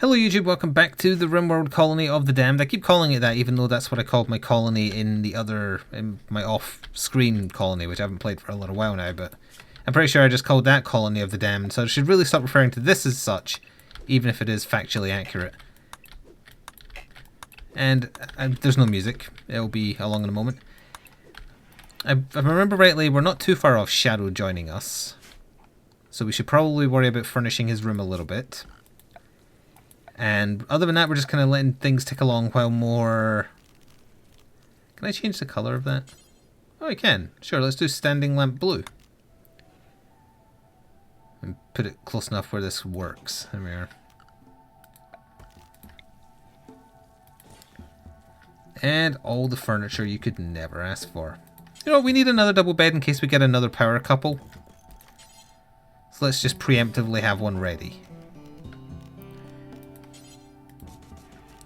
Hello YouTube, welcome back to the RimWorld Colony of the Damned. I keep calling it that even though that's what I called my colony in my off-screen colony, which I haven't played for a little while now, but I'm pretty sure I just called that Colony of the Damned, so I should really stop referring to this as such, even if it is factually accurate. And there's no music, it'll be along in a moment. If I remember rightly, we're not too far off Shadow joining us, so we should probably worry about furnishing his room a little bit. And other than that, we're just kind of letting things tick along while more... Can I change the colour of that? Oh, I can. Sure, let's do standing lamp blue. And put it close enough where this works. There we are. And all the furniture you could never ask for. You know, we need another double bed in case we get another power couple. So let's just preemptively have one ready.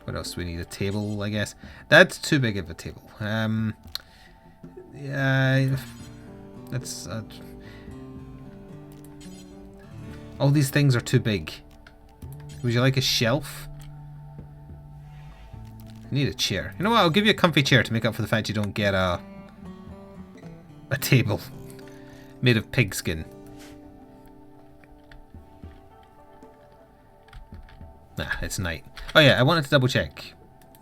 What else do we need? A table, I guess. That's too big of a table. Yeah, that's... all these things are too big. Would you like a shelf? I need a chair. You know what? I'll give you a comfy chair to make up for the fact you don't get a table made of pigskin. Nah, it's night. Oh yeah, I wanted to double check.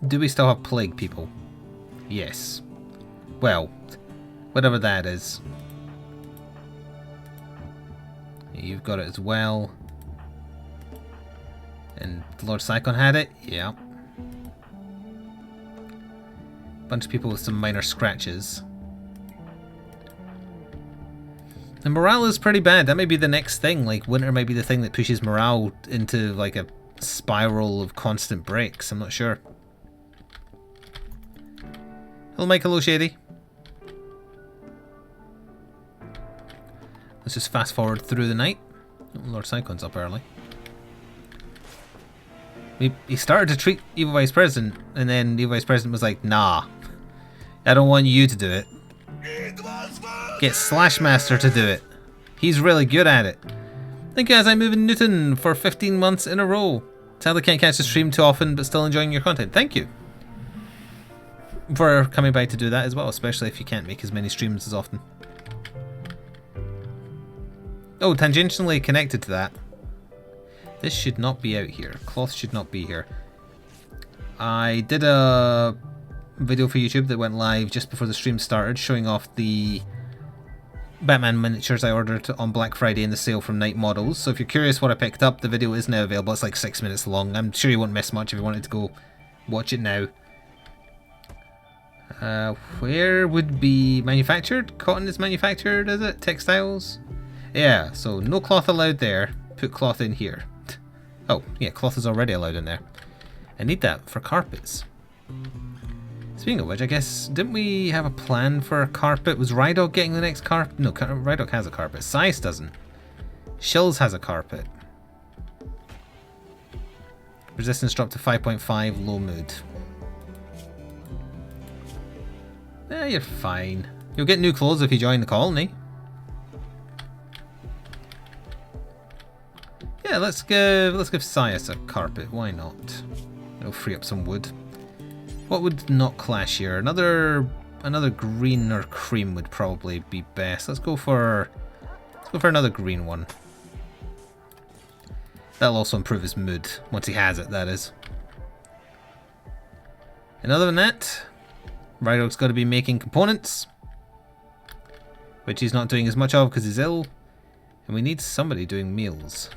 Do we still have plague people? Yes. Well, whatever that is. You've got it as well. And Lord Cyclone had it? Yeah. Bunch of people with some minor scratches. The morale is pretty bad. That may be the next thing. Like, winter might be the thing that pushes morale into like a spiral of constant breaks. I'm not sure. Hello Mike, hello Shady. Let's just fast forward through the night. Oh, Lord Cyclone's up early. He started to treat Evil Vice President, and then Evil Vice President was like, nah, I don't want you to do it. Get Slash Master to do it. He's really good at it. Thank you, as I move in Newton for 15 months in a row. Sadly can't catch the stream too often, but still enjoying your content. Thank you for coming by to do that as well, especially if you can't make as many streams as often. Oh, tangentially connected to that. This should not be out here. Cloth should not be here. I did a video for YouTube that went live just before the stream started, showing off the Batman miniatures I ordered on Black Friday in the sale from Night Models. So if you're curious what I picked up, the video is now available. It's like 6 minutes long. I'm sure you won't miss much if you wanted to go watch it now. Where would be manufactured? Cotton is manufactured, is it? Textiles? Yeah, so no cloth allowed there. Put cloth in here. Oh, yeah, cloth is already allowed in there. I need that for carpets. Speaking of which, I guess, didn't we have a plan for a carpet? Was Rydog getting the next carpet? No, Rydog has a carpet. Sice doesn't. Shills has a carpet. Resistance dropped to 5.5, low mood. Eh, you're fine. You'll get new clothes if you join the colony. Yeah, let's give Sias a carpet. Why not? It'll free up some wood. What would not clash here? Another green or cream would probably be best. Let's go for another green one. That'll also improve his mood once he has it, that is. And other than that, Rydog's got to be making components, which he's not doing as much of because he's ill, and we need somebody doing meals.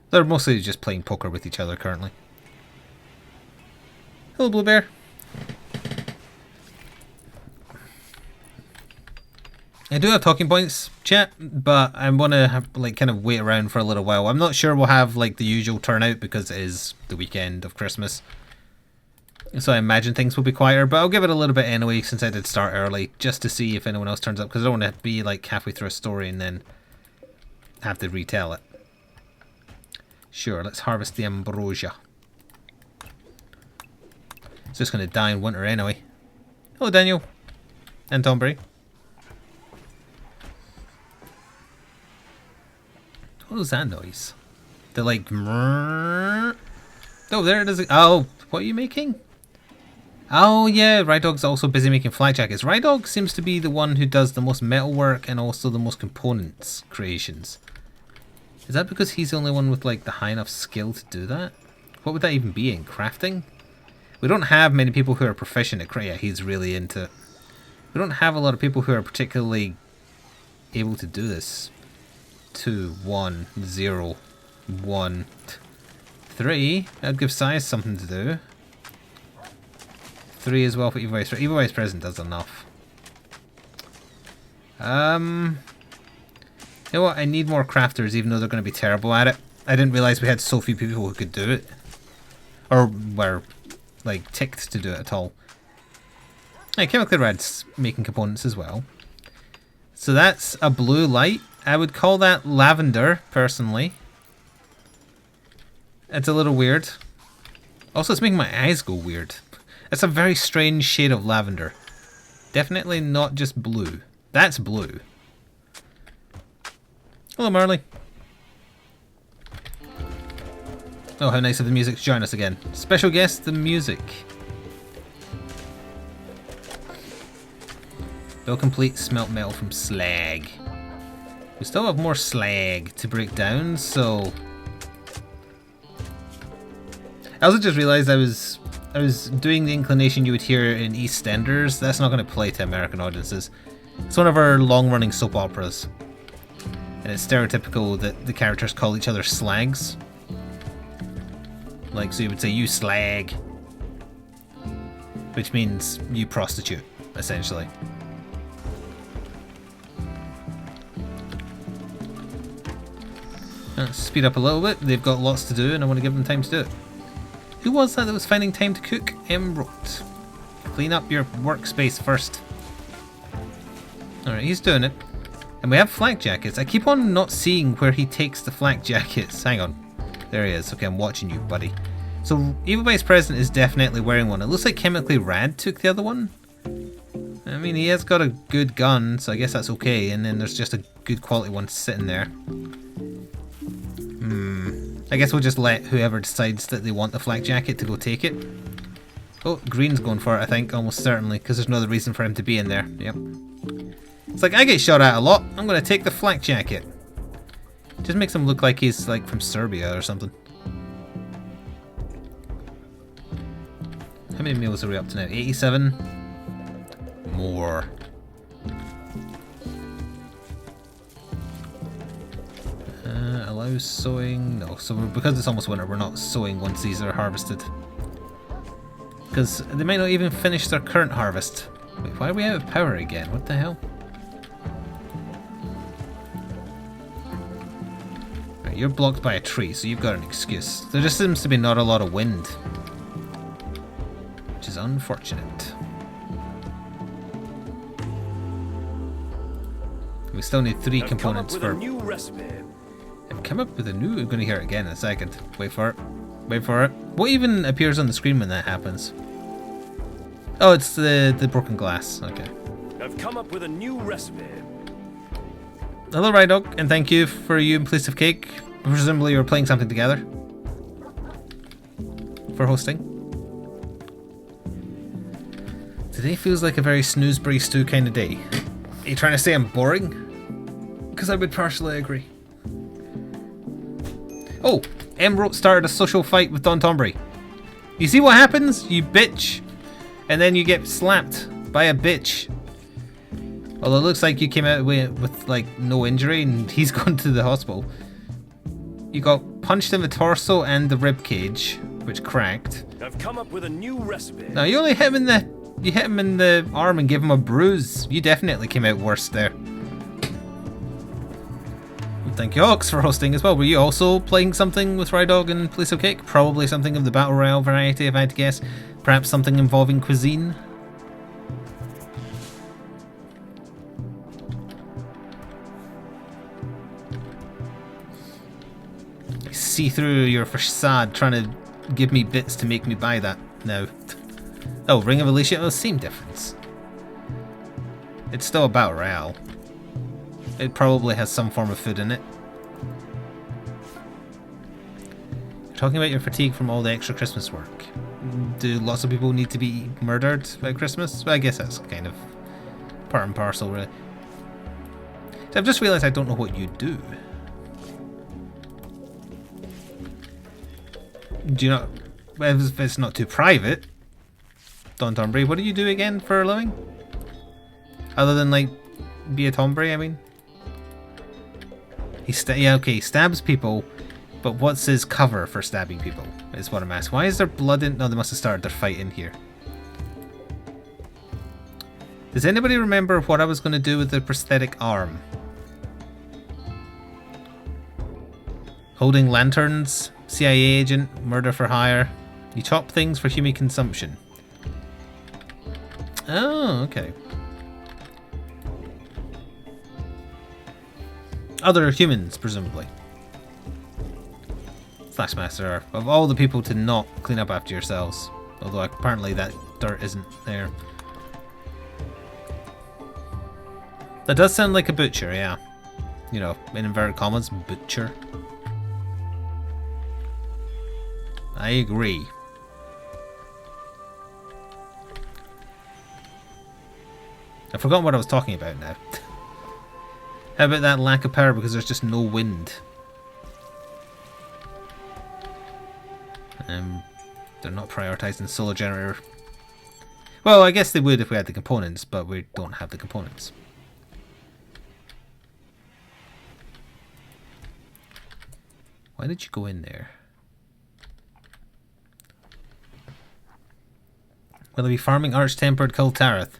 They're mostly just playing poker with each other currently. Hello, Blue Bear. I do have talking points, chat, but I want to have kind of wait around for a little while. I'm not sure we'll have like the usual turnout because it is the weekend of Christmas. So I imagine things will be quieter, but I'll give it a little bit anyway since I did start early, just to see if anyone else turns up, because I don't want to be like halfway through a story and then have to retell it. Sure, let's harvest the ambrosia. It's just going to die in winter anyway. Hello, Daniel. And Tombury. What was that noise? They're like... Oh, there it is. Oh, what are you making? Oh yeah, Rydog's also busy making flak jackets. Rydog seems to be the one who does the most metalwork and also the most components creations. Is that because he's the only one with like the high enough skill to do that? What would that even be in? Crafting? We don't have many people who are proficient at crafting. Yeah, he's really into it. We don't have a lot of people who are particularly able to do this. 2, 1, 0, 1, 3. That'd give Size something to do. 3 as well for Evil Vice. Evil Vice President does enough. You know what? I need more crafters, even though they're going to be terrible at it. I didn't realize we had so few people who could do it, or were like ticked to do it at all. Yeah, Chemically Red's making components as well. So that's a blue light. I would call that lavender, personally. It's a little weird. Also, it's making my eyes go weird. It's a very strange shade of lavender. Definitely not just blue. That's blue. Hello, Marley. Oh, how nice of the music to join us again. Special guest, the music. Build complete, smelt metal from slag. We still have more slag to break down, so... I also just realised I was doing the inclination you would hear in EastEnders. That's not going to play to American audiences. It's one of our long-running soap operas. And it's stereotypical that the characters call each other slags. Like, so you would say, you slag. Which means you prostitute, essentially. Let's speed up a little bit. They've got lots to do and I want to give them time to do it. Who was that was finding time to cook? RimWorld. Clean up your workspace first. Alright, he's doing it. And we have flak jackets. I keep on not seeing where he takes the flak jackets. Hang on. There he is. Okay, I'm watching you, buddy. So, Evil Vice President is definitely wearing one. It looks like Chemically Rad took the other one. I mean, he has got a good gun, so I guess that's okay. And then there's just a good quality one sitting there. I guess we'll just let whoever decides that they want the flak jacket to go take it. Oh, Green's going for it, I think, almost certainly, because there's no other reason for him to be in there. Yep. It's like, I get shot at a lot. I'm going to take the flak jacket. Just makes him look like he's like from Serbia or something. How many meals are we up to now? 87? More. Allow sowing. No, so because it's almost winter, we're not sowing once these are harvested. Because they might not even finish their current harvest. Wait, why are we out of power again? What the hell? Right, you're blocked by a tree, so you've got an excuse. There just seems to be not a lot of wind. Which is unfortunate. We still need 3 components for... I've come up with a new... I'm going to hear it again in a second. Wait for it. Wait for it. What even appears on the screen when that happens? Oh, it's the broken glass. Okay. I've come up with a new recipe. Hello, Rydog, and thank you for you and Piece of Cake. Presumably you were playing something together. For hosting. Today feels like a very snoozeberry stew kind of day. Are you trying to say I'm boring? Because I would partially agree. Oh, Emerald started a social fight with Don Tombury. You see what happens? You bitch. And then you get slapped by a bitch. Although it looks like you came out with like no injury and he's gone to the hospital. You got punched in the torso and the rib cage, which cracked. I've come up with a new recipe. Now you only hit him in the arm and gave him a bruise. You definitely came out worse there. Thank you, Ox, for hosting as well. Were you also playing something with Rydog and Piece of Cake? Probably something of the Battle Royale variety, if I had to guess. Perhaps something involving cuisine? I see through your facade trying to give me bits to make me buy that now. Oh, Ring of Alicia? Oh, same difference. It's still a Battle Royale. It probably has some form of food in it. talking about your fatigue from all the extra Christmas work. Do lots of people need to be murdered at Christmas? Well, I guess that's kind of part and parcel, really. So I've just realised I don't know what you do. Do you not... Well, if it's not too private, Don Tombury, what do you do again for a living? Other than, like, be a Tombury, I mean? Yeah, okay, he stabs people, but what's his cover for stabbing people, is what I'm asking. Why is there blood in... No, they must have started their fight in here. Does anybody remember what I was going to do with the prosthetic arm? Holding lanterns, CIA agent, murder for hire. You chop things for human consumption. Oh, okay. Other humans, presumably. Flashmaster, of all the people to not clean up after yourselves. Although apparently that dirt isn't there. That does sound like a butcher, yeah. You know, in inverted commas, butcher. I agree. I've forgotten what I was talking about now. How about that lack of power because there's just no wind? They're not prioritising solar generator. Well, I guess they would if we had the components, but we don't have the components. Why did you go in there? Will I be farming Arch-Tempered Kultareth?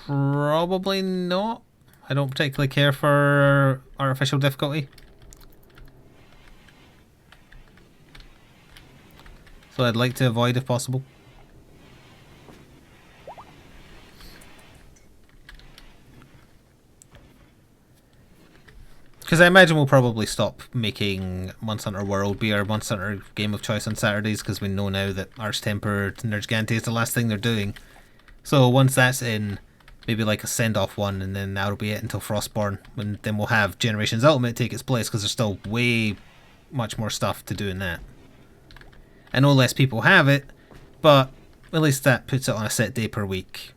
Probably not. I don't particularly care for artificial difficulty. So I'd like to avoid if possible. Because I imagine we'll probably stop making Monster Hunter World be our Monster Hunter game of choice on Saturdays, because we know now that Arch-Tempered Nergigante is the last thing they're doing. So once that's in, maybe like a send-off one, and then that'll be it until Frostborn, and then we'll have Generations Ultimate take its place, because there's still way much more stuff to do in that. I know less people have it, but at least that puts it on a set day per week.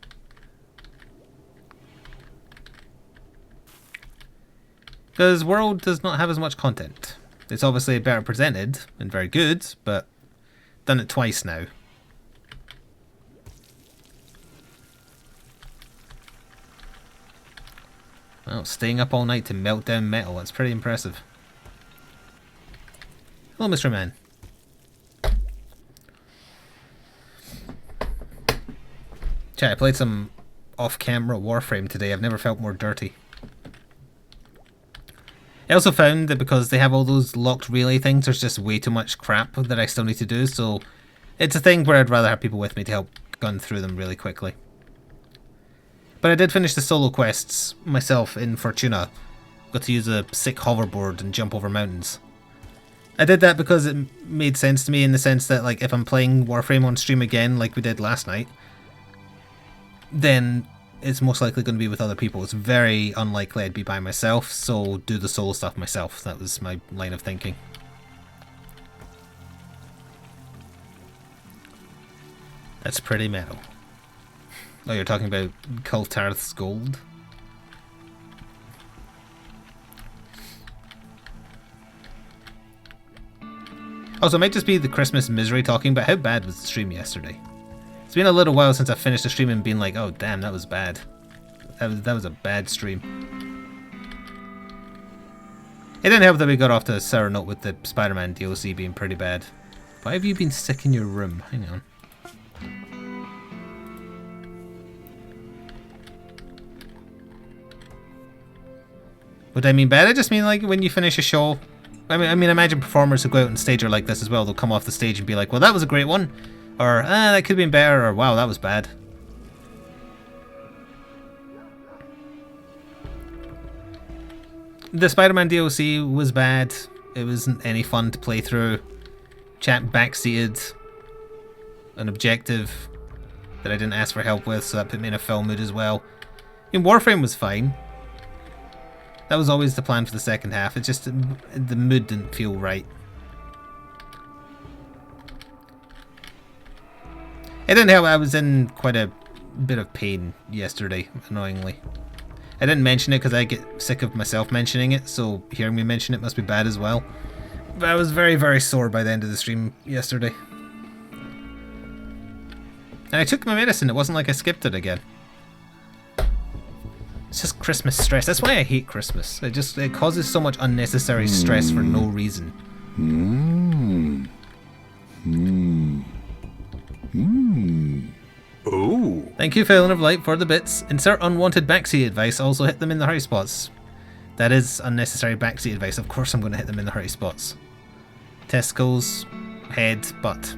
Because World does not have as much content. It's obviously better presented and very good, but done it twice now. Well, staying up all night to melt down metal, that's pretty impressive. Hello, Mr. Man. Chat, I played some off-camera Warframe today. I've never felt more dirty. I also found that because they have all those locked relay things, there's just way too much crap that I still need to do, so it's a thing where I'd rather have people with me to help gun through them really quickly. But I did finish the solo quests myself in Fortuna. Got to use a sick hoverboard and jump over mountains. I did that because it made sense to me in the sense that, like, if I'm playing Warframe on stream again like we did last night, then it's most likely going to be with other people. It's very unlikely I'd be by myself, so do the solo stuff myself. That was my line of thinking. That's pretty metal. Oh, you're talking about Kultarth's gold? Also, it might just be the Christmas misery talking, but how bad was the stream yesterday? It's been a little while since I finished the stream and been like, oh damn, that was bad. That was a bad stream. It didn't help that we got off to a sour note with the Spider-Man DLC being pretty bad. Why have you been sick in your room? Hang on. What do I mean bad? I just mean like when you finish a show. I mean, imagine performers who go out on stage are like this as well. They'll come off the stage and be like, well, that was a great one. Or, that could have been better, or wow, that was bad. The Spider-Man DLC was bad. It wasn't any fun to play through. Chat backseated an objective that I didn't ask for help with, so that put me in a foul mood as well. I mean, Warframe was fine. That was always the plan for the second half. It just, the mood didn't feel right. It didn't help. I was in quite a bit of pain yesterday, annoyingly. I didn't mention it because I get sick of myself mentioning it, so hearing me mention it must be bad as well. But I was very, very sore by the end of the stream yesterday. And I took my medicine. It wasn't like I skipped it again. It's just Christmas stress. That's why I hate Christmas. It causes so much unnecessary stress for no reason. Oh. Thank you, Phelan of Light, for the bits. Insert unwanted backseat advice. Also hit them in the hurry spots. That is unnecessary backseat advice. Of course I'm going to hit them in the hurry spots. Testicles, head, butt.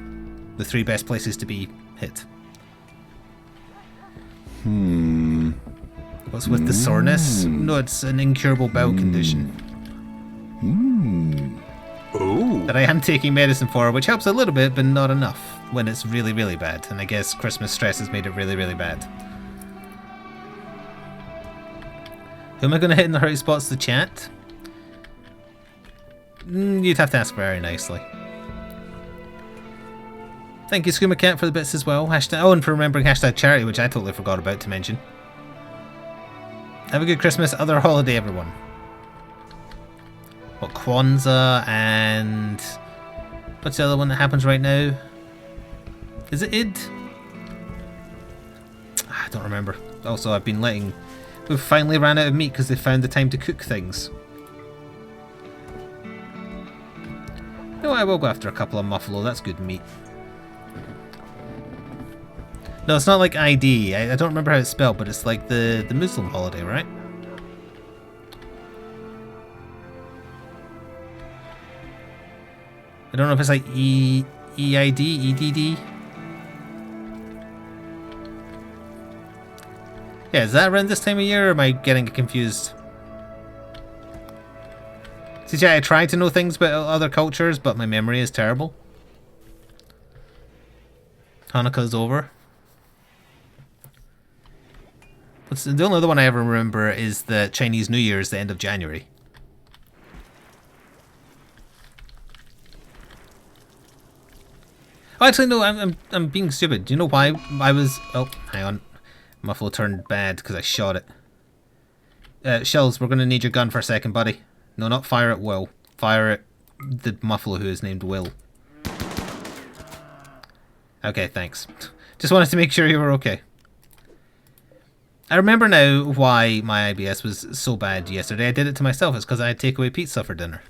The 3 best places to be hit. What's with the soreness? No, it's an incurable bowel condition. Oh. That I am taking medicine for, which helps a little bit, but not enough when it's really, really bad. And I guess Christmas stress has made it really, really bad. Who am I going to hit in the hurry spots? The chat? You'd have to ask very nicely. Thank you, Skooma Cat, for the bits as well. Hashtag, oh, and for remembering hashtag charity, which I totally forgot about to mention. Have a good Christmas, other holiday, everyone. What, Kwanzaa and... what's the other one that happens right now? Is it Id? I don't remember. Also, I've been letting... we've finally ran out of meat because they found the time to cook things. No, I will go after a couple of muffalo. That's good meat. No, it's not like ID. I don't remember how it's spelled, but it's like the Muslim holiday, right? I don't know if it's like EID, EDD. Yeah, is that around this time of year, or am I getting confused? See, yeah, I try to know things about other cultures, but my memory is terrible. Hanukkah's over. The only other one I ever remember is the Chinese New Year's, the end of January. Oh, actually, no, I'm being stupid. Do you know why I was... oh, hang on. Muffalo turned bad because I shot it. Shells, we're going to need your gun for a second, buddy. No, not fire at Will. Fire at the Muffalo who is named Will. Okay, thanks. Just wanted to make sure you were okay. I remember now why my IBS was so bad yesterday. I did it to myself. It's because I had takeaway pizza for dinner.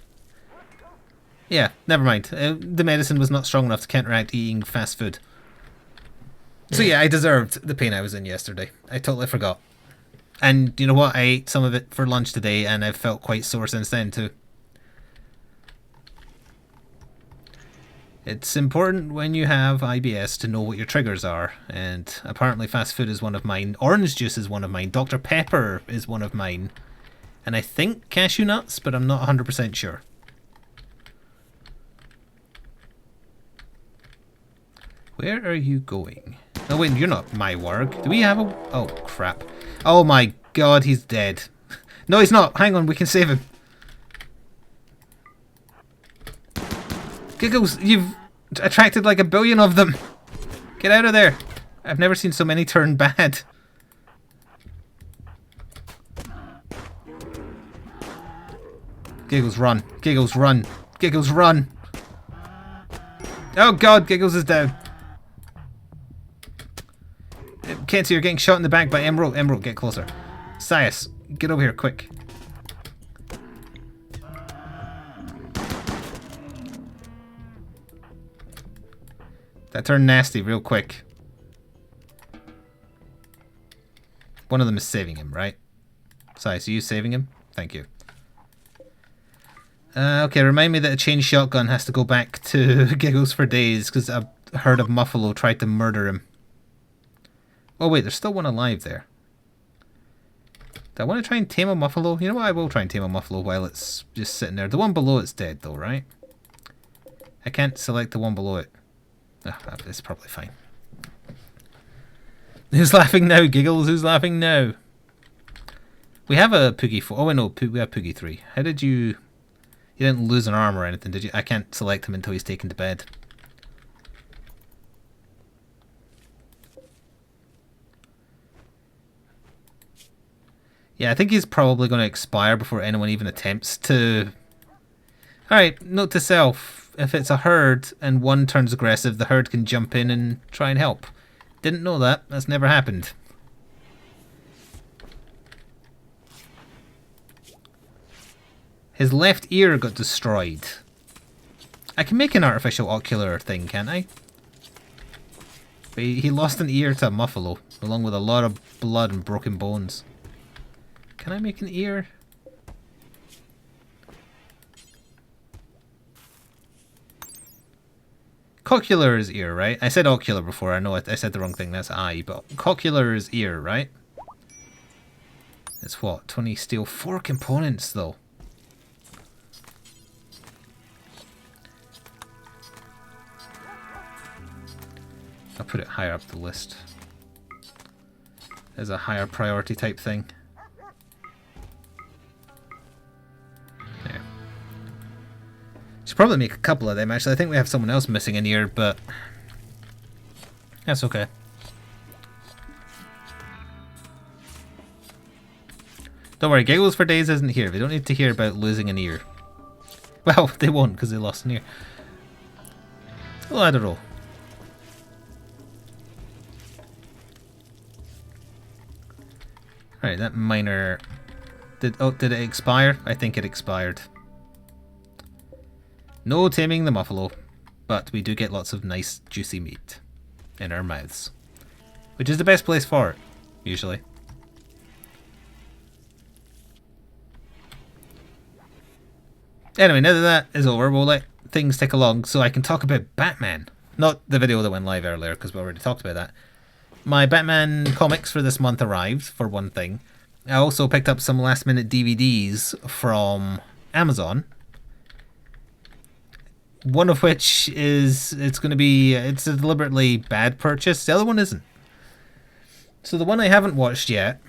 Yeah, never mind. The medicine was not strong enough to counteract eating fast food. So yeah, I deserved the pain I was in yesterday. I totally forgot. And you know what? I ate some of it for lunch today and I've felt quite sore since then too. It's important when you have IBS to know what your triggers are, and apparently fast food is one of mine, orange juice is one of mine, Dr. Pepper is one of mine, and I think cashew nuts, but I'm not 100% sure. Where are you going? Oh wait, you're not my work. Do we have a... oh crap. Oh my god, he's dead. No, he's not. Hang on, we can save him. Giggles, you've attracted like 1 billion of them. Get out of there. I've never seen so many turn bad. Giggles, run. Giggles, run. Giggles, run. Oh god, Giggles is down. Kenzie, you're getting shot in the back by Emerald. Emerald, get closer. Sias, get over here, quick. That turned nasty real quick. One of them is saving him, right? Sias, are you saving him? Thank you. Okay, remind me that a chain shotgun has to go back to Giggles for days because a herd of Muffalo tried to murder him. Oh wait, there's still one alive there. Do I want to try and tame a Muffalo? You know what, I will try and tame a Muffalo while it's just sitting there. The one below it's dead though, right? I can't select the one below it. Oh, it's probably fine. Who's laughing now, Giggles? Who's laughing now? We have a Poogie 4. Oh, wait, no, we have Poogie 3. How did you... you didn't lose an arm or anything, did you? I can't select him until he's taken to bed. Yeah, I think he's probably going to expire before anyone even attempts to... Alright, note to self. If it's a herd and one turns aggressive, the herd can jump in and try and help. Didn't know that. That's never happened. His left ear got destroyed. I can make an artificial ocular thing, can't I? But he lost an ear to a muffalo, along with a lot of blood and broken bones. Can I make an ear? Cochlear is ear, right? I said ocular before. I know I said the wrong thing. That's eye. But cochlear is ear, right? It's what? 20 steel. 4 components, though. I'll put it higher up the list. As a higher priority type thing. Should probably make a couple of them, actually. I think we have someone else missing an ear, but that's okay. Don't worry, Giggles for Days isn't here. They don't need to hear about losing an ear. Well, they won't, because they lost an ear. Hello, Adderall. Right, that miner... Did it expire? I think it expired. No taming the muffalo, but we do get lots of nice juicy meat in our mouths, which is the best place for it, usually. Anyway, now that that is over, we'll let things tick along so I can talk about Batman. Not the video that went live earlier, because we already talked about that. My Batman comics for this month arrived, for one thing. I also picked up some last minute DVDs from Amazon. One of which is, it's a deliberately bad purchase. The other one isn't. So the one I haven't watched yet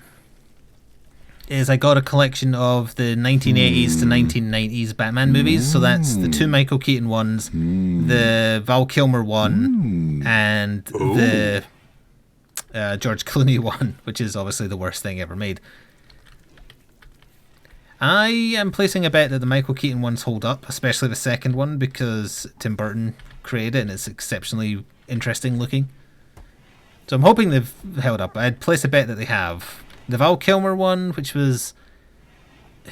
is I got a collection of the 1980s to 1990s Batman movies. So that's the 2 Michael Keaton ones, the Val Kilmer one, and the George Clooney one, which is obviously the worst thing ever made. I am placing a bet that the Michael Keaton ones hold up, especially the second one, because Tim Burton created it and it's exceptionally interesting looking. So I'm hoping they've held up. I'd place a bet that they have. The Val Kilmer one, which was...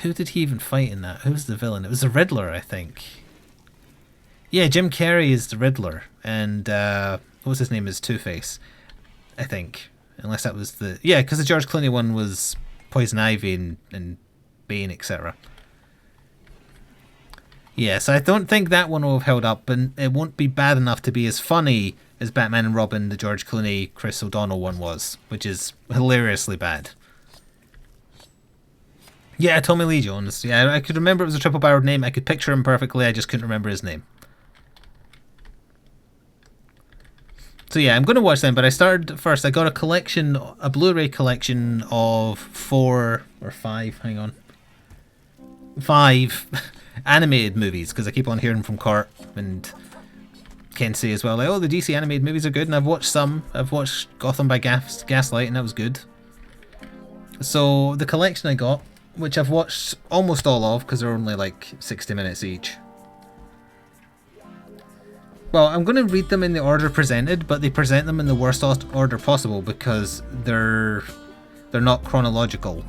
Who did he even fight in that? Who was the villain? It was the Riddler, I think. Yeah, Jim Carrey is the Riddler. And, what was his name? Is Two-Face, I think. Unless that was the... Yeah, because the George Clooney one was Poison Ivy and Bane, etc. Yeah, so I don't think that one will have held up, and it won't be bad enough to be as funny as Batman and Robin, the George Clooney, Chris O'Donnell one was, which is hilariously bad. Yeah, Tommy Lee Jones. Yeah, I could remember it was a triple-barreled name. I could picture him perfectly. I just couldn't remember his name. So yeah, I'm going to watch them, but I started first. I got a collection, a Blu-ray collection of 4 or 5, hang on. 5 animated movies, because I keep on hearing from Cort and Kensey as well, like, oh, the DC animated movies are good, and I've watched some. I've watched Gotham by Gaslight, and that was good. So the collection I got, which I've watched almost all of, because they're only like 60 minutes each. Well, I'm going to read them in the order presented, but they present them in the worst order possible because they're not chronological.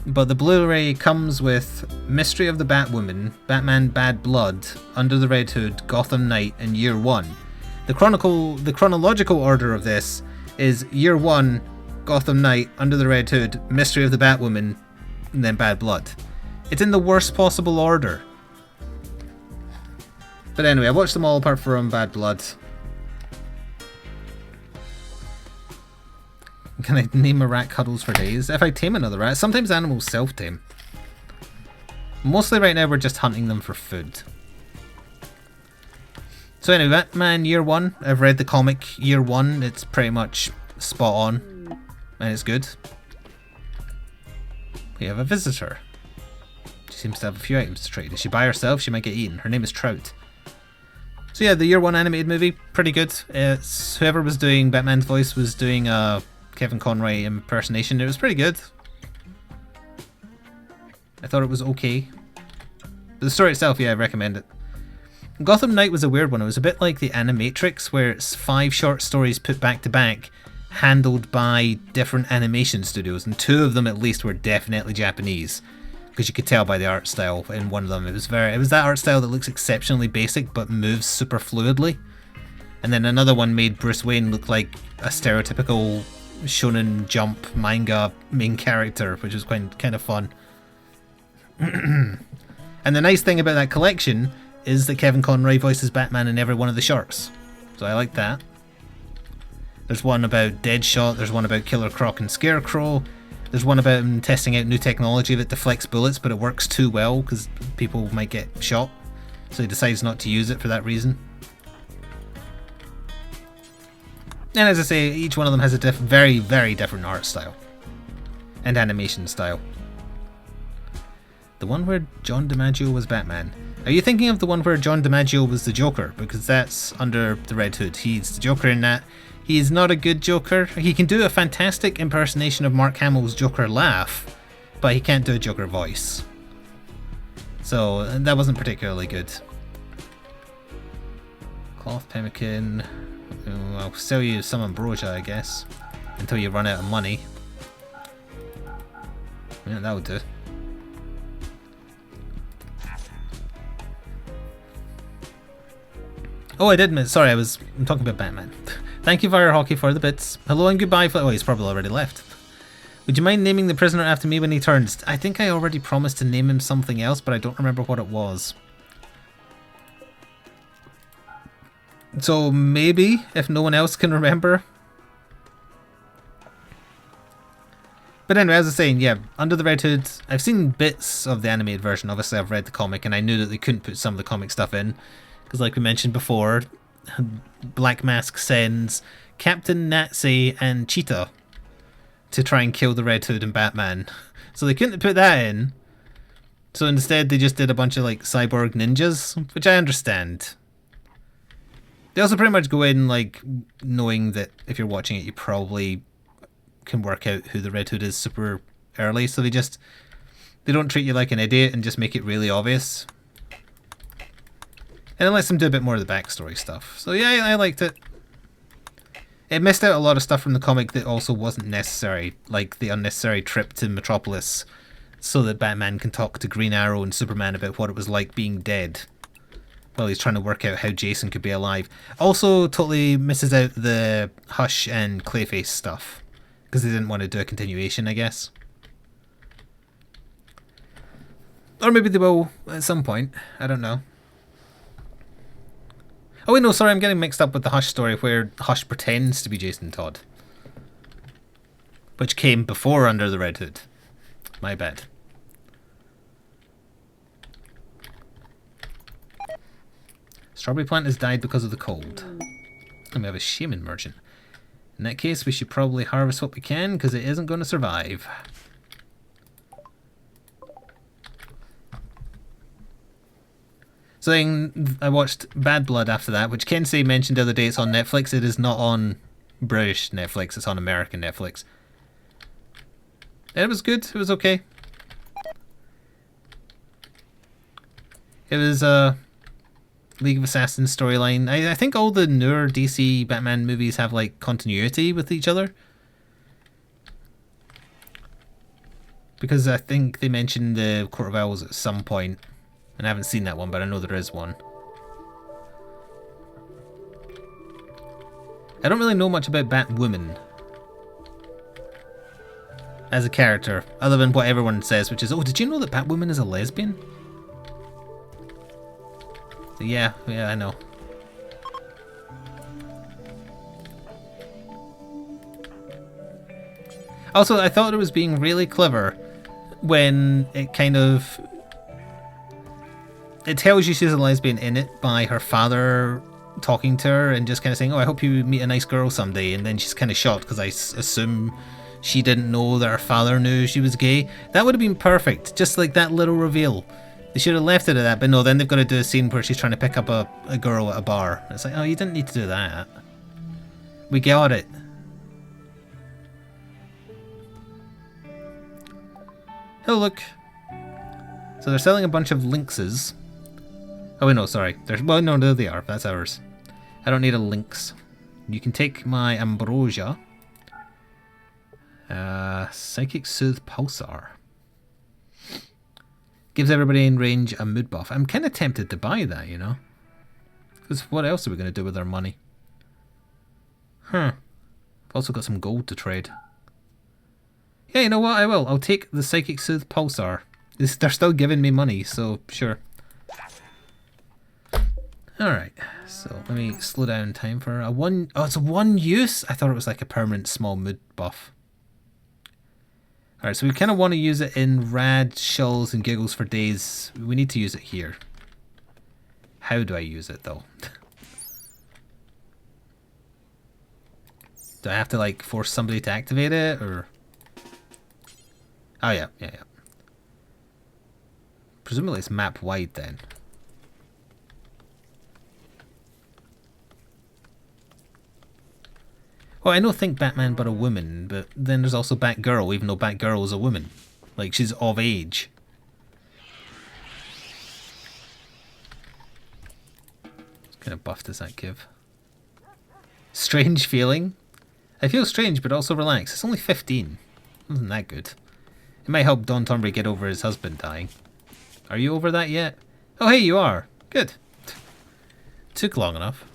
But the Blu-ray comes with Mystery of the Batwoman, Batman Bad Blood, Under the Red Hood, Gotham Knight, and Year 1. The chronological order of this is Year 1, Gotham Knight, Under the Red Hood, Mystery of the Batwoman, and then Bad Blood. It's in the worst possible order. But anyway, I watched them all apart from Bad Blood. Can I name a rat cuddles for days? If I tame another rat, sometimes animals self-tame. Mostly right now we're just hunting them for food. So anyway, Batman Year 1. I've read the comic Year 1. It's pretty much spot on. And it's good. We have a visitor. She seems to have a few items to trade. Is she by herself? She might get eaten. Her name is Trout. So yeah, the Year 1 animated movie, pretty good. It's whoever was doing Batman's voice was doing a Kevin Conroy impersonation. It was pretty good. I thought it was okay. But the story itself, yeah, I recommend it. Gotham Knight was a weird one. It was a bit like the Animatrix, where it's 5 short stories put back to back, handled by different animation studios, and 2 of them at least were definitely Japanese, because you could tell by the art style in one of them. It was that art style that looks exceptionally basic but moves super fluidly. And then another one made Bruce Wayne look like a stereotypical Shonen Jump manga main character, which was kind of fun. And the nice thing about that collection is that Kevin Conroy voices Batman in every one of the shorts. So I like that. There's one about Deadshot, there's one about Killer Croc and Scarecrow, there's one about him testing out new technology that deflects bullets, but it works too well because people might get shot. So he decides not to use it for that reason. And as I say, each one of them has a very, very different art style. And animation style. The one where John DiMaggio was Batman. Are you thinking of the one where John DiMaggio was the Joker? Because that's under the Red Hood. He's the Joker in that. He's not a good Joker. He can do a fantastic impersonation of Mark Hamill's Joker laugh, but he can't do a Joker voice. So that wasn't particularly good. Cloth pemmican. I'll sell you some ambrosia, I guess, until you run out of money. Yeah, that would do. Oh, I did miss. Sorry, I'm talking about Batman. Thank you, Fire Hockey, for the bits. Hello and goodbye. Oh, he's probably already left. Would you mind naming the prisoner after me when he turns? I think I already promised to name him something else, but I don't remember what it was. So maybe, if no one else can remember. But anyway, as I was saying, yeah, Under the Red Hood, I've seen bits of the animated version. Obviously, I've read the comic, and I knew that they couldn't put some of the comic stuff in. Because like we mentioned before, Black Mask sends Captain Nazi and Cheetah to try and kill the Red Hood and Batman. So they couldn't put that in. So instead, they just did a bunch of like cyborg ninjas, which I understand. They also pretty much go in like knowing that if you're watching it, you probably can work out who the Red Hood is super early. So they don't treat you like an idiot and just make it really obvious. And it lets them do a bit more of the backstory stuff. So yeah, I liked it. It missed out a lot of stuff from the comic that also wasn't necessary, like the unnecessary trip to Metropolis so that Batman can talk to Green Arrow and Superman about what it was like being dead while he's trying to work out how Jason could be alive. Also totally misses out the Hush and Clayface stuff because they didn't want to do a continuation, I guess. Or maybe they will at some point. I don't know. Oh wait, no, sorry, I'm getting mixed up with the Hush story where Hush pretends to be Jason Todd. Which came before Under the Red Hood. My bad. Strawberry plant has died because of the cold. And we have a shaman merchant. In that case, we should probably harvest what we can because it isn't going to survive. So then I watched Bad Blood after that, which Kensei mentioned the other day. It's on Netflix. It is not on British Netflix. It's on American Netflix. And it was good. It was okay. It was a League of Assassins storyline. I think all the newer DC Batman movies have like continuity with each other. Because I think they mentioned the Court of Owls at some point. And I haven't seen that one, but I know there is one. I don't really know much about Batwoman as a character, other than what everyone says, which is, oh, did you know that Batwoman is a lesbian? So yeah, I know. Also, I thought it was being really clever when it kind of... It tells you she's a lesbian in it by her father talking to her and just kind of saying, oh, I hope you meet a nice girl someday. And then she's kind of shocked because I assume she didn't know that her father knew she was gay. That would have been perfect. Just like that little reveal. They should have left it at that. But no, then they've got to do a scene where she's trying to pick up a girl at a bar. It's like, oh, you didn't need to do that. We got it. Oh, look. So they're selling a bunch of lynxes. Oh wait, no, sorry. Well, no, there they are. That's ours. I don't need a lynx. You can take my ambrosia. Psychic Soothe Pulsar. Gives everybody in range a mood buff. I'm kind of tempted to buy that, you know? Because what else are we going to do with our money? Huh. I've also got some gold to trade. Yeah, you know what? I will. I'll take the Psychic Soothe Pulsar. They're still giving me money, so sure. Alright, so let me slow down time for a one... Oh, it's a one use? I thought it was like a permanent small mood buff. Alright, so we kind of want to use it in Rad, Shulls, and Giggles for Days. We need to use it here. How do I use it, though? Do I have to, like, force somebody to activate it, or... Oh, yeah. Presumably it's map-wide, then. Well, I know Think Batman but a woman, but then there's also Batgirl, even though Batgirl is a woman. Like, she's of age. What kind of buff does that give? Strange feeling? I feel strange, but also relaxed. It's only 15. Wasn't that good. It might help Don Thornbury get over his husband dying. Are you over that yet? Oh, hey, you are. Good. Took long enough.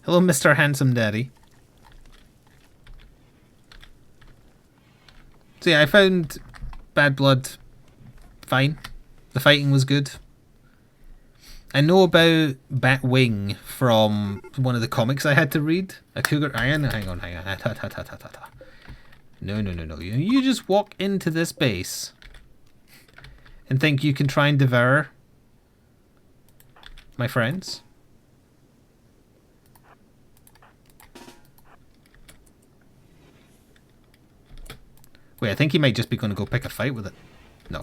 Hello, Mr. Handsome Daddy. So yeah, I found Bad Blood fine. The fighting was good. I know about Batwing from one of the comics I had to read. A cougar... Hang on. No. You just walk into this base and think you can try and devour my friends. Wait, I think he might just be going to go pick a fight with it. No.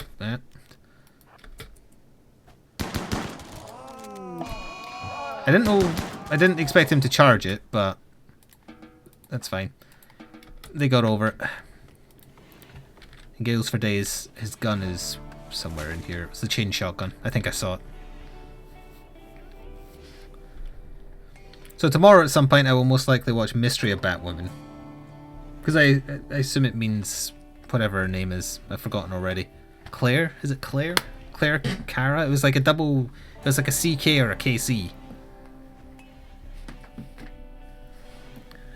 I didn't expect him to charge it, but that's fine. They got over it. And Gales for Days, his gun is somewhere in here. It's the chain shotgun. I think I saw it. So tomorrow at some point I will most likely watch Mystery of Batwoman. Because I assume it means whatever her name is. I've forgotten already. Claire? Is it Claire? Claire Cara? It was like a double... It was like a CK or a KC.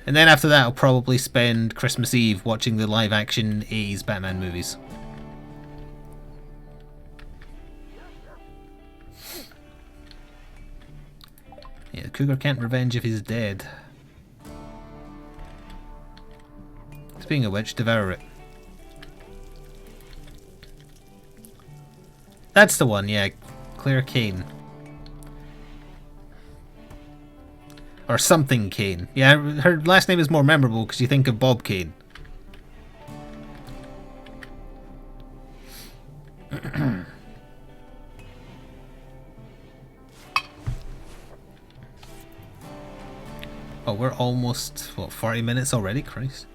And then after that I'll probably spend Christmas Eve watching the live action 80s Batman movies. Yeah, the cougar can't revenge if he's dead. Speaking of which, devour it. That's the one, yeah. Claire Kane. Or something Kane. Yeah, her last name is more memorable because you think of Bob Kane. Oh, we're almost, what, 40 minutes already? Christ.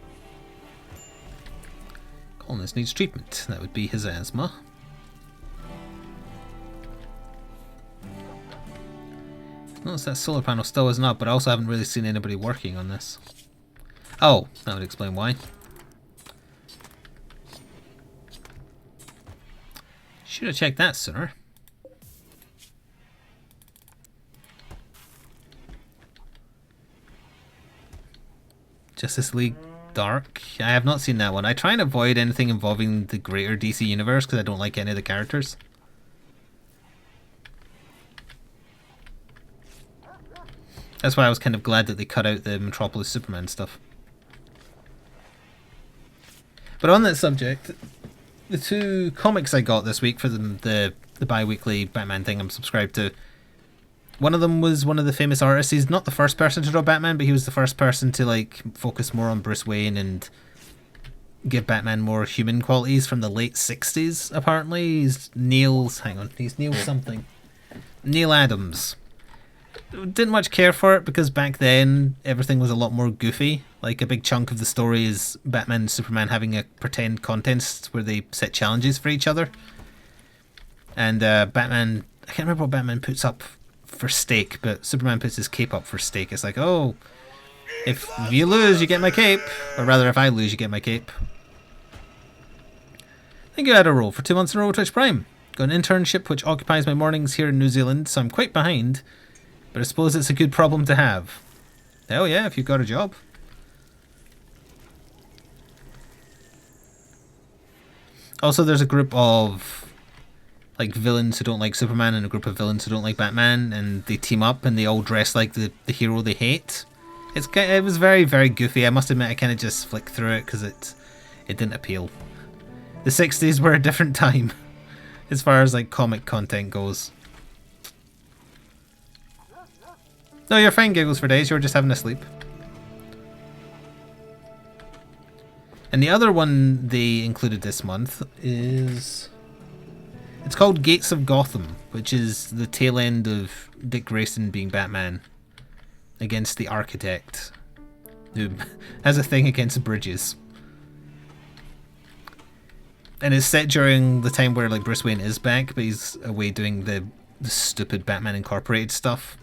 Colonist needs treatment. That would be his asthma. Notice that solar panel still isn't up, but I also haven't really seen anybody working on this. Oh, that would explain why. Should have checked that sooner. Justice League Dark. I have not seen that one. I try and avoid anything involving the greater DC universe because I don't like any of the characters. That's why I was kind of glad that they cut out the Metropolis Superman stuff. But on that subject, the two comics I got this week for the bi-weekly Batman thing I'm subscribed to, one of them was one of the famous artists. He's not the first person to draw Batman, but he was the first person to like focus more on Bruce Wayne and give Batman more human qualities from the late 60s, apparently. He's Neil something. Neil Adams. Didn't much care for it because back then everything was a lot more goofy. Like a big chunk of the story is Batman and Superman having a pretend contest where they set challenges for each other. And Batman, I can't remember what Batman puts up for stake, but Superman puts his cape up for stake. It's like, oh, if you lose, you get my cape. Or rather, if I lose, you get my cape. I think you had a role for 2 months in a row with Twitch Prime. Got an internship which occupies my mornings here in New Zealand, so I'm quite behind. But I suppose it's a good problem to have. Hell yeah, if you've got a job. Also, there's a group of like villains who don't like Superman and a group of villains who don't like Batman, and they team up and they all dress like the hero they hate. It was very, very goofy. I must admit, I kind of just flicked through it because it didn't appeal. The 60s were a different time as far as like comic content goes. No, you're fine, Giggles for Days. You're just having a sleep. And the other one they included this month is... It's called Gates of Gotham, which is the tail end of Dick Grayson being Batman against the Architect, who has a thing against bridges. And it's set during the time where like Bruce Wayne is back, but he's away doing the stupid Batman Incorporated stuff.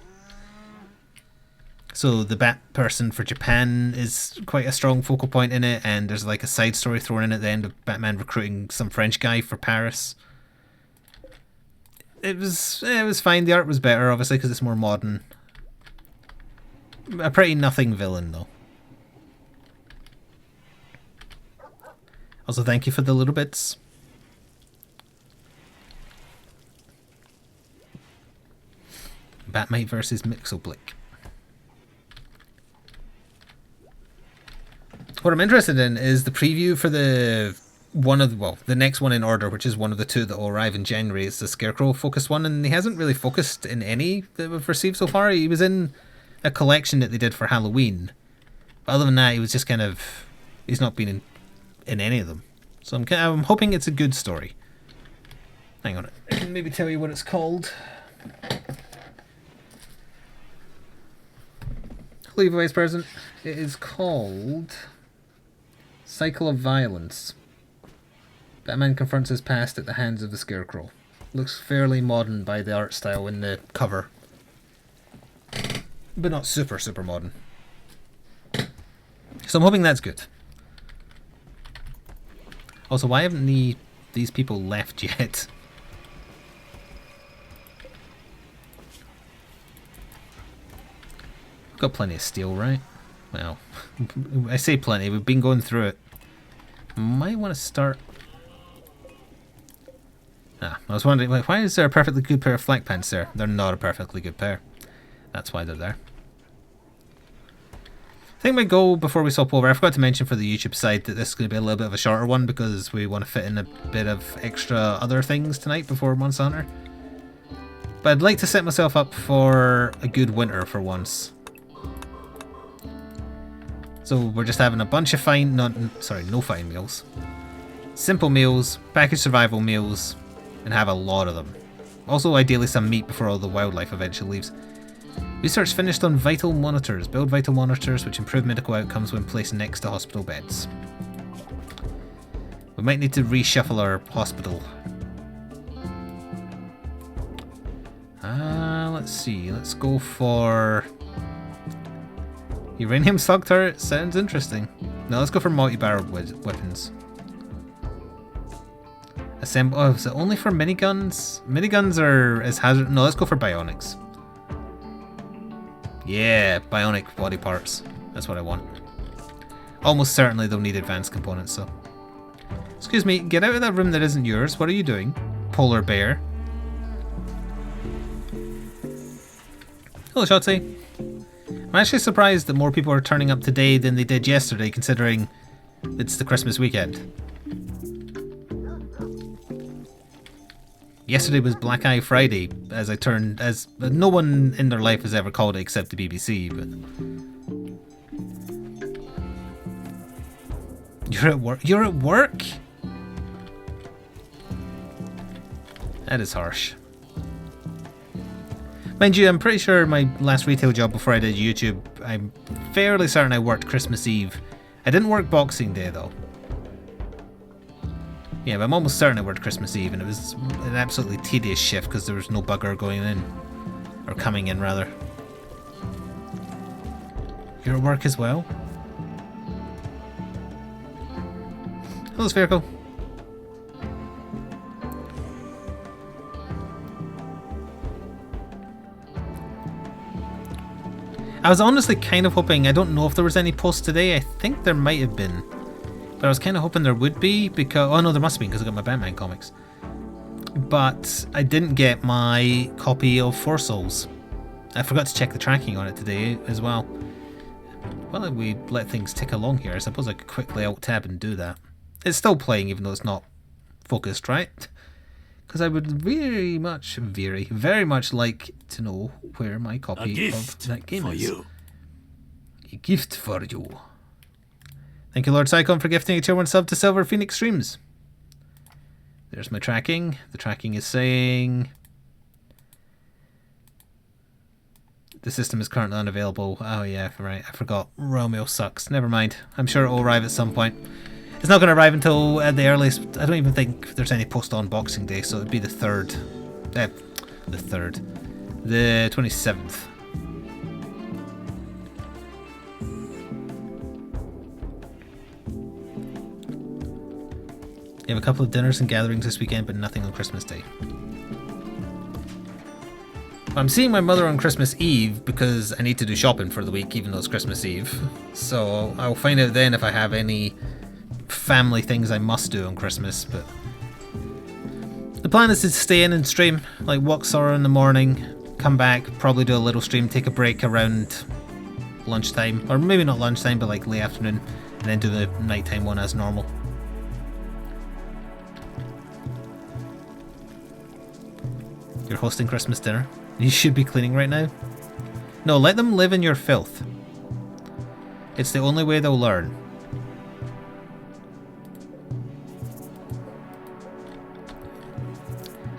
So the Bat person for Japan is quite a strong focal point in it, and there's like a side story thrown in at the end of Batman recruiting some French guy for Paris. It was fine. The art was better, obviously, because it's more modern. A pretty nothing villain, though. Also, thank you for the little bits. Batmite versus Mixoblick. What I'm interested in is the preview for the next one in order, which is one of the two that will arrive in January. It's the Scarecrow focused one, and he hasn't really focused in any that we've received so far. He was in a collection that they did for Halloween, but other than that, he was just he's not been in any of them. So I'm hoping it's a good story. Hang on, I can maybe tell you what it's called. Leave Vice President. It is called Cycle of Violence. Batman confronts his past at the hands of the Scarecrow. Looks fairly modern by the art style in the cover, but not super, super modern. So I'm hoping that's good. Also, why haven't these people left yet? We've got plenty of steel, right? Well, I say plenty, we've been going through it. Might want to start... I was wondering, like, why is there a perfectly good pair of Flik pants there? They're not a perfectly good pair. That's why they're there. I think my goal before we swap over, I forgot to mention for the YouTube side that this is going to be a little bit of a shorter one because we want to fit in a bit of extra other things tonight before Monster Hunter. But I'd like to set myself up for a good winter for once. So we're just having a bunch of no fine meals. Simple meals, packaged survival meals, and have a lot of them. Also ideally some meat before all the wildlife eventually leaves. Research finished on vital monitors. Build vital monitors which improve medical outcomes when placed next to hospital beds. We might need to reshuffle our hospital. Let's see. Let's go for... Uranium slug turret? Sounds interesting. No, let's go for multi-barreled weapons. Assemble... Oh, is it only for miniguns? Miniguns are as hazardous... No, let's go for bionics. Yeah, bionic body parts. That's what I want. Almost certainly they'll need advanced components, so... Excuse me, get out of that room that isn't yours. What are you doing? Polar bear. Hello, Shotzi. I'm actually surprised that more people are turning up today than they did yesterday, considering it's the Christmas weekend. Yesterday was Black Eye Friday, as no one in their life has ever called it except the BBC, but... You're at work? You're at work? That is harsh. Mind you, I'm pretty sure my last retail job before I did YouTube, I'm fairly certain I worked Christmas Eve. I didn't work Boxing Day though. Yeah, but I'm almost certain it worked Christmas Eve, and it was an absolutely tedious shift because there was no bugger going in. Or coming in, rather. You're at work as well? Hello, Spherical. I was honestly kind of hoping, I don't know if there was any posts today, I think there might have been. But I was kind of hoping there would be, because, oh no, there must have been, because I got my Batman comics. But I didn't get my copy of Four Souls. I forgot to check the tracking on it today as well. Well, we let things tick along here. I suppose I could quickly alt-tab and do that. It's still playing even though it's not focused, right? Because I would very much like to know where my copy of that game is. You. A gift for you. Thank you, Lord Psychon, for gifting a tier 1 sub to Silver Phoenix Streams. There's my tracking. The tracking is saying the system is currently unavailable. Oh yeah, right. I forgot. Romeo sucks. Never mind. I'm sure it will arrive at some point. It's not going to arrive until at the earliest. I don't even think there's any post on Boxing Day, so it'd be the 3rd. The 27th. You have a couple of dinners and gatherings this weekend, but nothing on Christmas Day. I'm seeing my mother on Christmas Eve because I need to do shopping for the week, even though it's Christmas Eve. So I'll find out then if I have any family things I must do on Christmas. But the plan is to stay in and stream, like walk Sora in the morning, come back, probably do a little stream, take a break around lunchtime, or maybe not lunchtime, but like late afternoon, and then do the nighttime one as normal. You're hosting Christmas dinner. You should be cleaning right now. No, let them live in your filth. It's the only way they'll learn.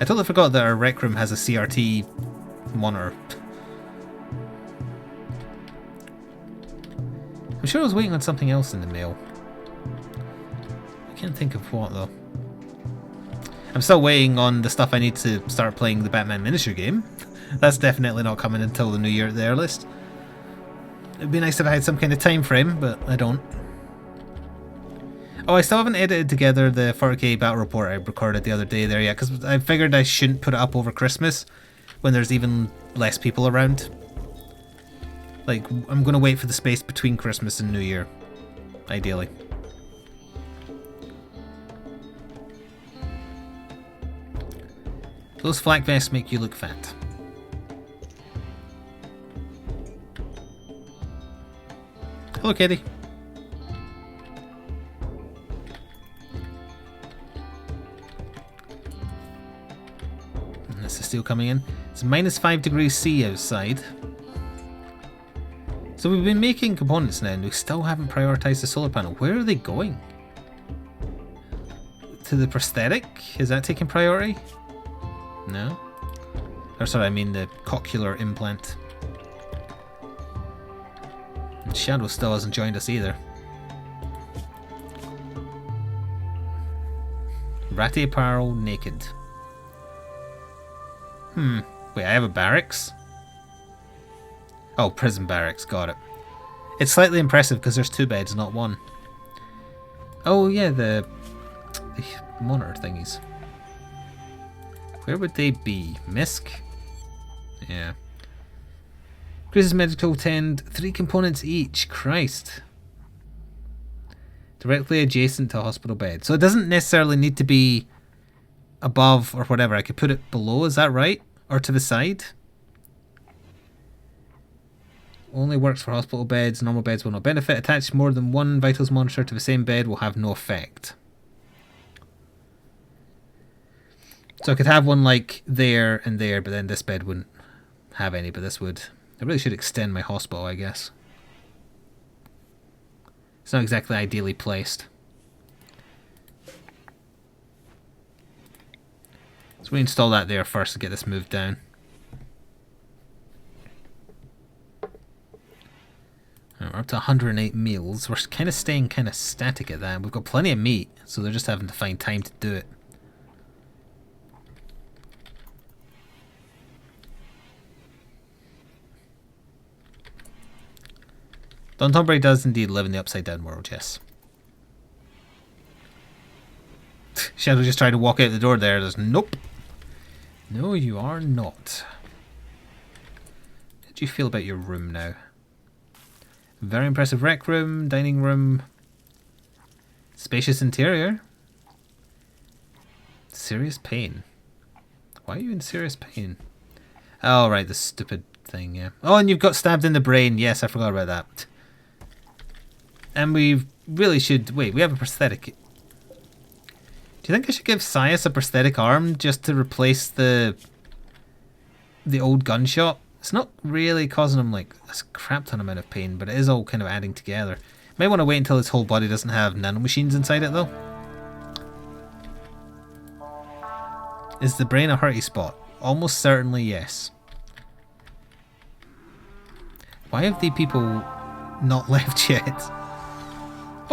I totally forgot that our rec room has a CRT monitor. I'm sure I was waiting on something else in the mail. I can't think of what though. I'm still waiting on the stuff I need to start playing the Batman miniature game. That's definitely not coming until the new year at the earliest. It'd be nice if I had some kind of time frame, but I don't. Oh, I still haven't edited together the 4K battle report I recorded the other day there yet, because I figured I shouldn't put it up over Christmas when there's even less people around. Like, I'm going to wait for the space between Christmas and New Year, ideally. Those flak vests make you look fat. Hello, Kitty. And this is still coming in. It's minus 5 degrees C outside. So we've been making components now, and we still haven't prioritized the solar panel. Where are they going? To the prosthetic? Is that taking priority? No? Or sorry, I mean the cochlear implant. And Shadow still hasn't joined us either. Ratty apparel, naked. Wait, I have a barracks? Oh, prison barracks, got it. It's slightly impressive because there's 2 beds, not 1. Oh yeah, the monitor thingies. Where would they be? Misk? Yeah. Crisis medical tent, 3 components each. Christ. Directly adjacent to a hospital bed. So it doesn't necessarily need to be above or whatever. I could put it below, is that right? Or to the side? Only works for hospital beds. Normal beds will not benefit. Attach more than 1 vitals monitor to the same bed will have no effect. So I could have one like there and there, but then this bed wouldn't have any, but this would. I really should extend my hospital, I guess. It's not exactly ideally placed. So we install that there first to get this moved down. We're up to 108 meals. We're kind of staying kind of static at that. We've got plenty of meat, so they're just having to find time to do it. Don Tombury does indeed live in the upside down world, yes. Shadow just tried to walk out the door there. There's nope. No, you are not. How do you feel about your room now? Very impressive rec room, dining room. Spacious interior. Serious pain. Why are you in serious pain? Oh, right, the stupid thing, yeah. Oh, and you've got stabbed in the brain. Yes, I forgot about that. And we really should... Wait, we have a prosthetic. Do you think I should give Sias a prosthetic arm just to replace the old gunshot? It's not really causing him like a crap ton amount of pain, but it is all kind of adding together. Might want to wait until his whole body doesn't have nanomachines inside it though. Is the brain a hurty spot? Almost certainly yes. Why have the people not left yet?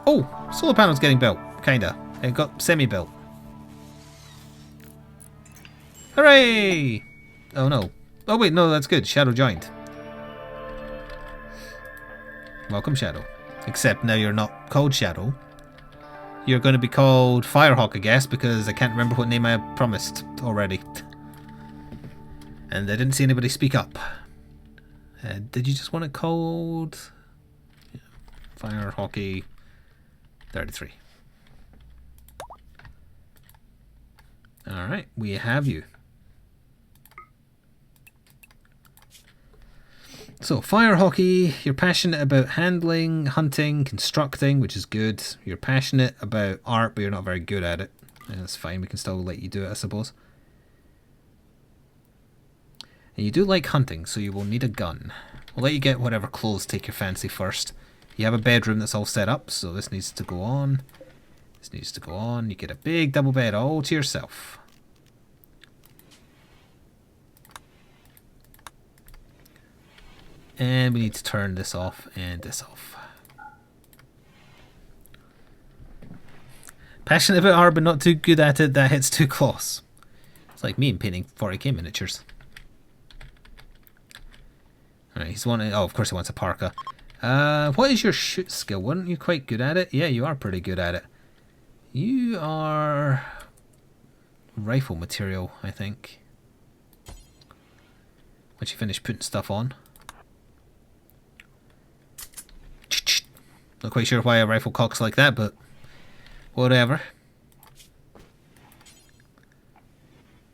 Oh, solar panel's getting built. Kinda. It got semi-built. Hooray! Oh no. Oh wait, no, that's good. Shadow joined. Welcome, Shadow. Except now you're not called Shadow. You're going to be called Firehawk, I guess, because I can't remember what name I promised already. And I didn't see anybody speak up. Did you just want it called... Firehawky 33. Alright, we have you. So, fire hockey, you're passionate about handling, hunting, constructing, which is good. You're passionate about art, but you're not very good at it. And that's fine, we can still let you do it, I suppose. And you do like hunting, so you will need a gun. We'll let you get whatever clothes take your fancy first. You have a bedroom that's all set up, so this needs to go on. This needs to go on. You get a big double bed all to yourself. And we need to turn this off and this off. Passionate about art but not too good at it, that hits too close. It's like me in painting 40k miniatures. Alright, he's wanting... Oh, of course he wants a parka. What is your shoot skill? Weren't you quite good at it? Yeah, you are pretty good at it. You are... rifle material, I think. Once you finish putting stuff on. Not quite sure why a rifle cocks like that, but whatever.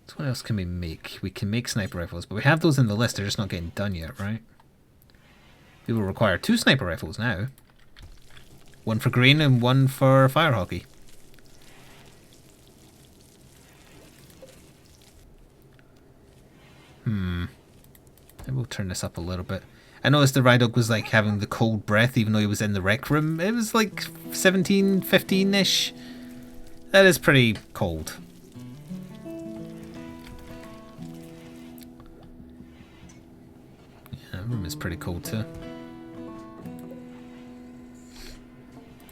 So what else can we make? We can make sniper rifles, but we have those in the list. They're just not getting done yet, right? We will require 2 sniper rifles now. One for green and one for fire hockey. Maybe we'll turn this up a little bit. I noticed the Rydog was like having the cold breath even though he was in the rec room. It was like 17, 15-ish. That is pretty cold. Yeah, the room is pretty cold too.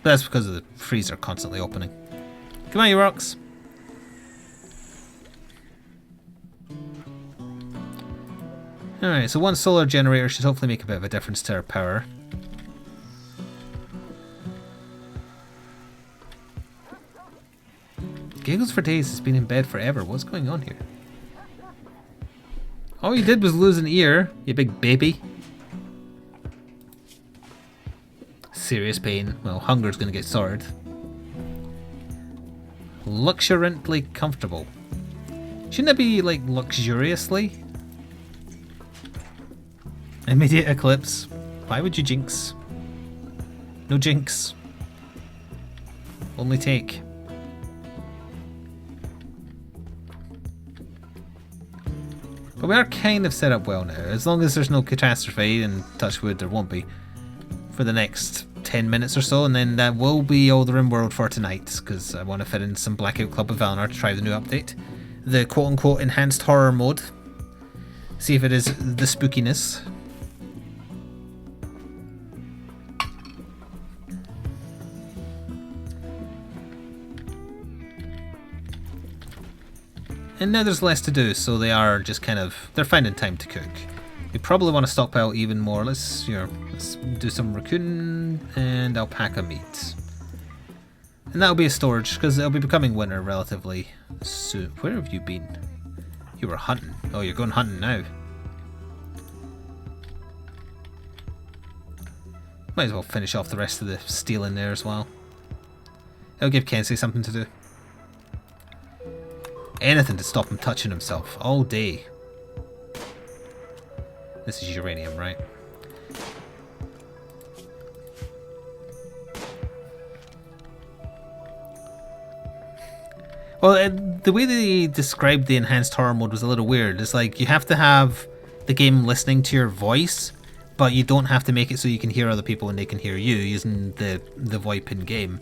But that's because of the freezer constantly opening. Come on, you rocks. Alright, so one solar generator should hopefully make a bit of a difference to our power. Giggles for days has been in bed forever. What's going on here? All you did was lose an ear, you big baby. Serious pain. Well, hunger's gonna get sorted. Luxuriantly comfortable. Shouldn't it be like luxuriously? Immediate eclipse. Why would you jinx? No jinx. Only take. But we are kind of set up well now. As long as there's no catastrophe, and touch wood there won't be, for the next 10 minutes or so, and then that will be all the RimWorld for tonight, because I want to fit in some Blackout Club of Valinor to try the new update. The quote-unquote enhanced horror mode. See if it is the spookiness. And now there's less to do, so they are just kind of, they're finding time to cook. We probably want to stockpile even more. Let's do some raccoon and alpaca meat. And that'll be a storage, because it'll be becoming winter relatively soon. Where have you been? You were hunting. Oh, you're going hunting now. Might as well finish off the rest of the steel in there as well. It'll give Kenzie something to do. Anything to stop him touching himself all day. This is uranium, right? Well, the way they described the enhanced horror mode was a little weird. It's like you have to have the game listening to your voice, but you don't have to make it so you can hear other people and they can hear you using the VoIP in game.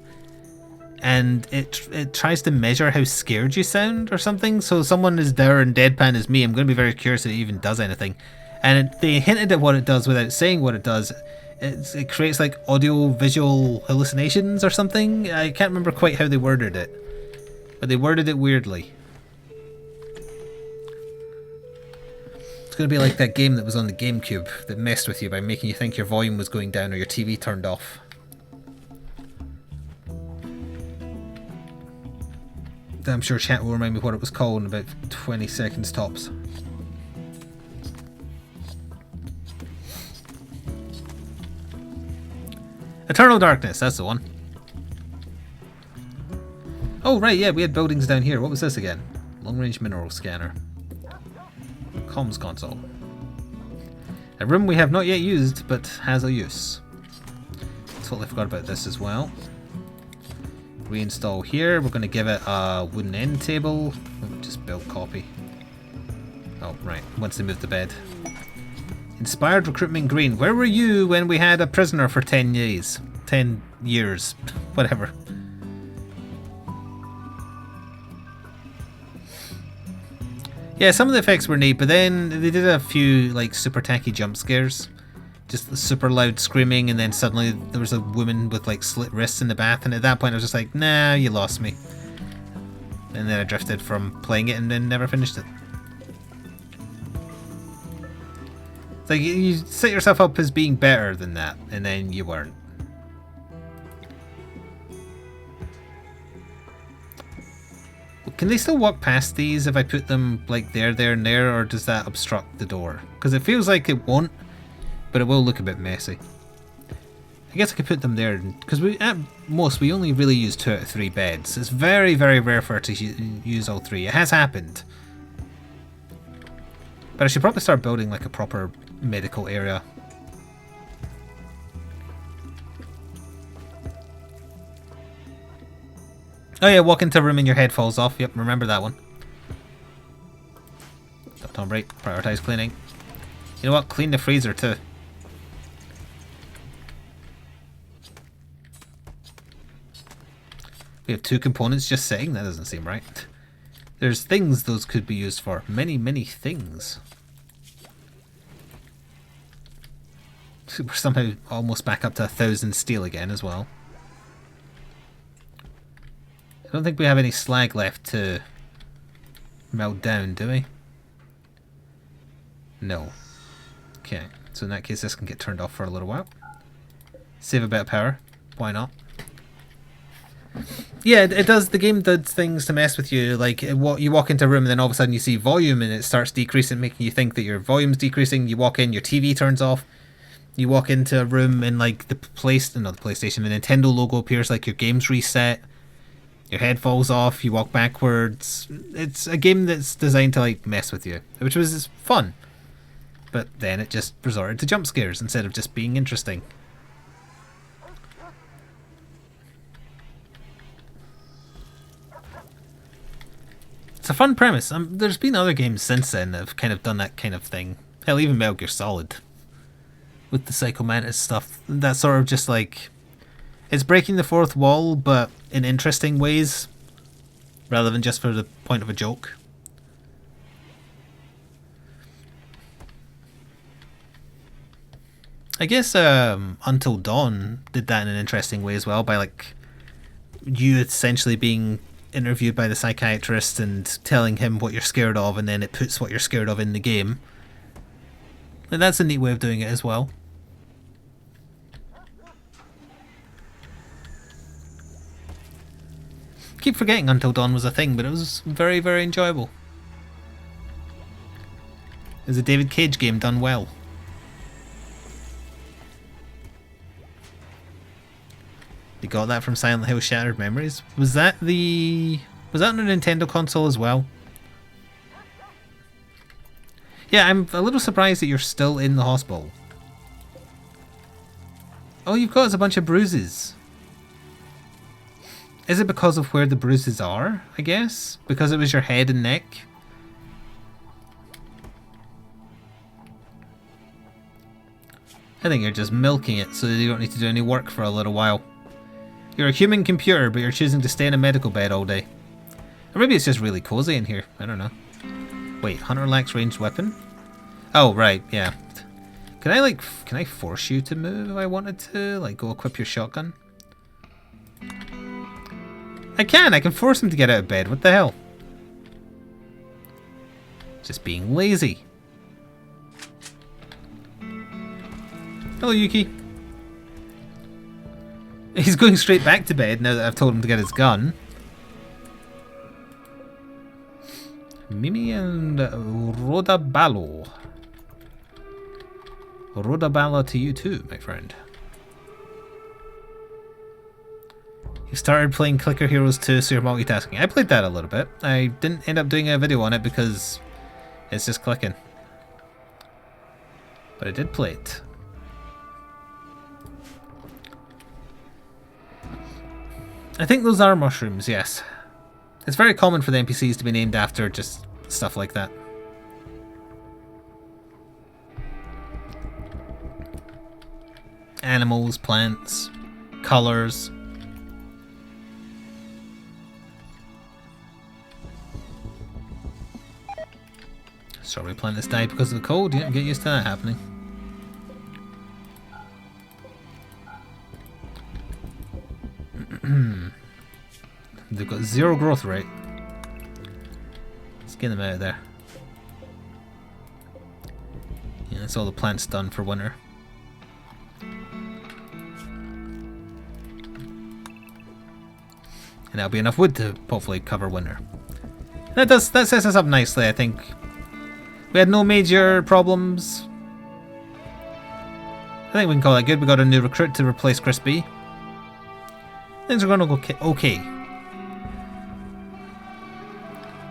And it tries to measure how scared you sound or something. So someone as dour and deadpan as me, I'm going to be very curious if it even does anything. And they hinted at what it does without saying what it does. It creates like audio visual hallucinations or something. I can't remember quite how they worded it, but they worded it weirdly. It's going to be like that game that was on the GameCube that messed with you by making you think your volume was going down or your TV turned off. I'm sure chat will remind me what it was called in about 20 seconds tops. Eternal Darkness, that's the one. Oh right, yeah, we had buildings down here. What was this again? Long range mineral scanner. Comms console. A room we have not yet used, but has a use. Totally forgot about this as well. Reinstall here. We're going to give it a wooden end table. Just build copy. Oh, right. Once they move the bed. Inspired recruitment green. Where were you when we had a prisoner for 10 years? 10 years. Whatever. Yeah, some of the effects were neat, but then they did a few like super tacky jump scares. Just super loud screaming, and then suddenly there was a woman with like slit wrists in the bath, and at that point I was just like, nah, you lost me. And then I drifted from playing it and then never finished it. It's like you set yourself up as being better than that, and then you weren't. Can they still walk past these if I put them like there, and there, or does that obstruct the door? Because it feels like it won't, but it will look a bit messy. I guess I could put them there, because at most we only really use 2 out of 3 beds. It's very, very rare for us to use all 3. It has happened. But I should probably start building like a proper medical area. Oh yeah, walk into a room and your head falls off. Yep, remember that one. Left on break, prioritize cleaning. You know what, clean the freezer too. We have 2 components just sitting? That doesn't seem right. There's things those could be used for. Many, many things. We're somehow almost back up to 1,000 steel again as well. I don't think we have any slag left to melt down, do we? No. Okay, so in that case this can get turned off for a little while. Save a bit of power. Why not? Yeah, it does. The game does things to mess with you. Like, you walk into a room and then all of a sudden you see volume and it starts decreasing, making you think that your volume's decreasing. You walk in, your TV turns off. You walk into a room and like the PlayStation, the Nintendo logo appears, like your game's reset. Your head falls off, you walk backwards. It's a game that's designed to like mess with you, which was fun. But then it just resorted to jump scares instead of just being interesting. It's a fun premise. There's been other games since then that have kind of done that kind of thing. Hell, even Metal Gear Solid. With the Psycho Mantis stuff. That sort of just like... It's breaking the fourth wall, but in interesting ways. Rather than just for the point of a joke. I guess Until Dawn did that in an interesting way as well. By like... You essentially being interviewed by the psychiatrist and telling him what you're scared of, and then it puts what you're scared of in the game. And that's a neat way of doing it as well. Keep forgetting Until Dawn was a thing, but it was very, very enjoyable. It was a David Cage game done well. You got that from Silent Hill Shattered Memories? Was that on a Nintendo console as well? Yeah, I'm a little surprised that you're still in the hospital. All you've got is a bunch of bruises. Is it because of where the bruises are, I guess? Because it was your head and neck? I think you're just milking it so that you don't need to do any work for a little while. You're a human computer, but you're choosing to stay in a medical bed all day. Or maybe it's just really cozy in here. I don't know. Wait, Hunter lacks ranged weapon? Oh, right, yeah. Can I force you to move if I wanted to? Like, go equip your shotgun? I can force him to get out of bed. What the hell? Just being lazy. Hello, Yuki. He's going straight back to bed now that I've told him to get his gun. Mimi and Rodabalo. Rodabala to you too, my friend. You started playing Clicker Heroes 2, so you're multitasking. I played that a little bit. I didn't end up doing a video on it because it's just clicking. But I did play it. I think those are mushrooms, yes. It's very common for the NPCs to be named after just stuff like that. Animals, plants, colours. Strawberry plant has died because of the cold. Yeah, get used to that happening. They've got 0 growth rate. Let's get them out of there. Yeah, that's all the plants done for winter. And that'll be enough wood to hopefully cover winter. That sets us up nicely, I think. We had no major problems. I think we can call that good. We got a new recruit to replace Chris B. Things are going to go okay.